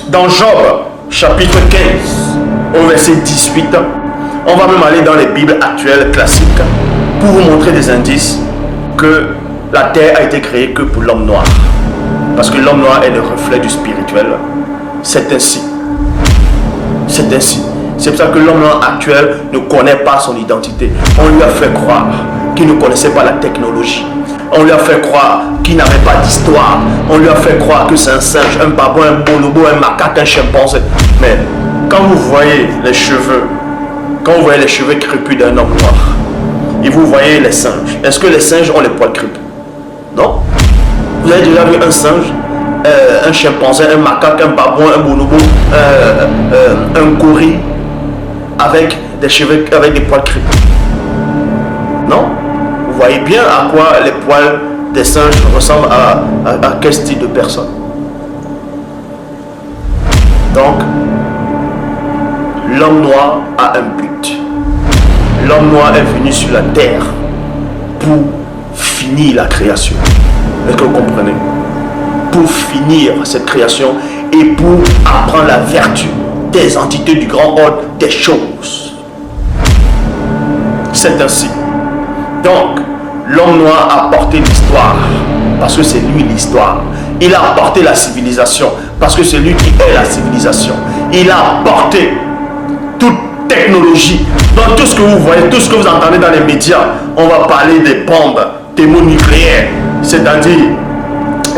Dans Job, chapitre 15, au verset 18, on va même aller dans les Bibles actuelles classiques pour vous montrer des indices que la terre a été créée que pour l'homme noir. Parce que l'homme noir est le reflet du spirituel. C'est ainsi. C'est ainsi. C'est pour ça que l'homme noir actuel ne connaît pas son identité. On lui a fait croire qu'il ne connaissait pas la technologie. On lui a fait croire qu'il n'avait pas d'histoire. On lui a fait croire que c'est un singe, un babouin, un bonobo, un macaque, un chimpanzé. Mais quand vous voyez les cheveux, crépus d'un homme noir, et vous voyez les singes, est-ce que les singes ont les poils crépus? Non. Vous avez déjà vu un singe, un chimpanzé, un macaque, un babouin, un bonobo, un gorille avec des cheveux, avec des poils crépus? Non. Vous voyez bien à quoi les poils des singes ressemblent à quel style de personne. Donc, l'homme noir a un but. L'homme noir est venu sur la terre pour finir la création. Est-ce que vous comprenez? Pour finir cette création et pour apprendre la vertu des entités du grand ordre des choses. C'est ainsi. Donc, l'homme noir a apporté l'histoire, parce que c'est lui l'histoire. Il a apporté la civilisation, parce que c'est lui qui est la civilisation. Il a apporté toute technologie. Dans tout ce que vous voyez, tout ce que vous entendez dans les médias, on va parler des bombes thermonucléaires, c'est-à-dire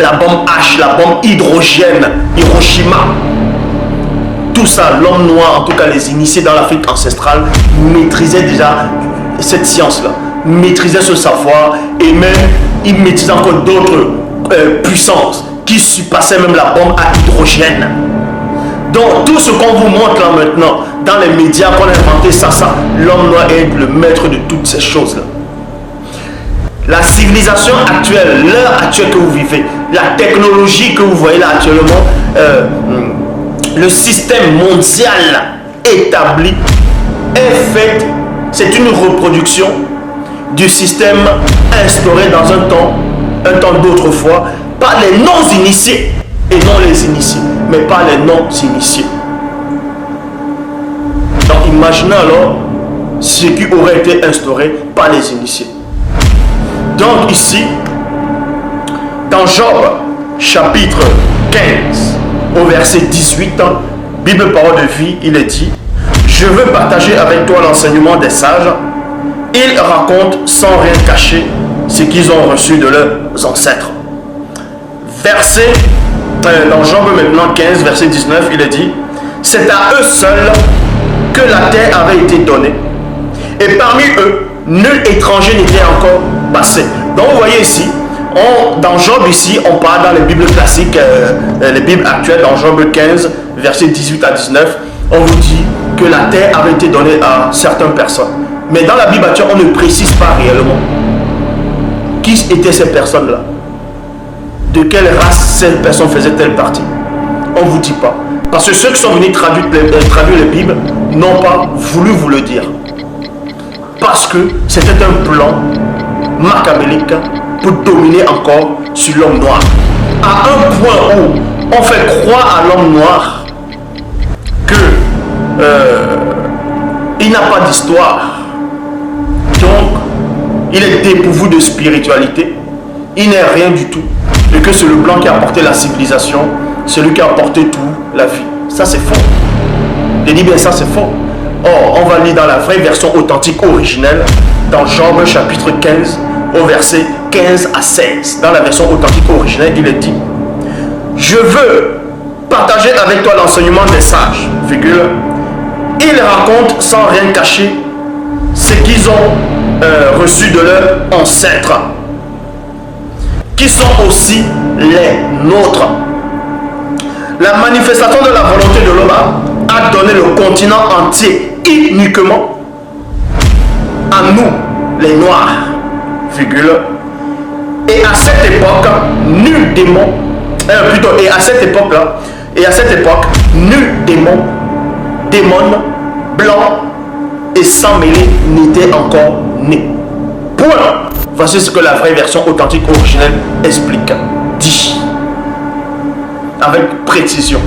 la bombe H, la bombe hydrogène, Hiroshima. Tout ça, l'homme noir, en tout cas les initiés dans l'Afrique ancestrale, maîtrisaient déjà cette science-là, maîtrisaient ce savoir, et même ils maîtrisaient encore d'autres puissances qui surpassaient même la bombe à hydrogène. Donc tout ce qu'on vous montre là maintenant dans les médias, qu'on a inventé ça, l'homme noir est le maître de toutes ces choses-là. La civilisation actuelle, l'heure actuelle que vous vivez, la technologie que vous voyez là actuellement, le système mondial établi est fait, c'est une reproduction du système instauré dans un temps d'autrefois par les non-initiés et non les initiés, mais par les non-initiés. Donc imaginez alors ce qui aurait été instauré par les initiés. Donc ici, dans Job, chapitre 15, au verset 18, Bible Parole de Vie, il est dit: je veux partager avec toi l'enseignement des sages. Ils racontent sans rien cacher ce qu'ils ont reçu de leurs ancêtres. Verset, dans Job maintenant 15, verset 19, il est dit: c'est à eux seuls que la terre avait été donnée, et parmi eux, nul étranger n'était encore passé. Donc vous voyez ici, dans Job ici, on parle dans les Bibles classiques, les Bibles actuelles, dans Job 15, verset 18 à 19, on vous dit que la terre avait été donnée à certaines personnes. Mais dans la Bible actuelle, on ne précise pas réellement qui étaient ces personnes-là. De quelle race ces personnes faisaient-elles partie? On ne vous dit pas. Parce que ceux qui sont venus traduire les Bibles n'ont pas voulu vous le dire. Parce que c'était un plan machiavélique pour dominer encore sur l'homme noir. À un point où on fait croire à l'homme noir que il n'a pas d'histoire. Donc, il est dépourvu de spiritualité. Il n'est rien du tout. Et que c'est le blanc qui a apporté la civilisation, celui qui a apporté tout, la vie. Ça, c'est faux. Je dis bien ça, c'est faux. Or, on va lire dans la vraie version authentique originelle, dans Job chapitre 15, au verset 15 à 16. Dans la version authentique originelle, il est dit: je veux partager avec toi l'enseignement des sages, virgule. Ils racontent sans rien cacher ce qu'ils ont reçu de leurs ancêtres, qui sont aussi les nôtres. La manifestation de la volonté de l'homme a donné le continent entier uniquement à nous, les Noirs, virgule. Et à cette époque, nul démon, et à cette époque, nul démon, blanc et sans mêlée n'était encore né. Point. Voici ce que la vraie version authentique originelle explique, dit avec précision.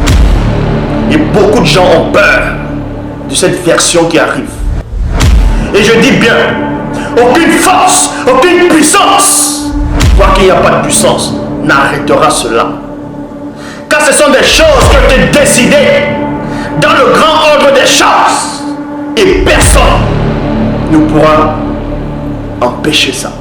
Et beaucoup de gens ont peur de cette version qui arrive. Et je dis bien, aucune force, aucune puissance, quoi qu'il n'y a pas de puissance, n'arrêtera cela. Car ce sont des choses qui ont été décidées dans le grand ordre des choses. Et personne ne pourra empêcher ça.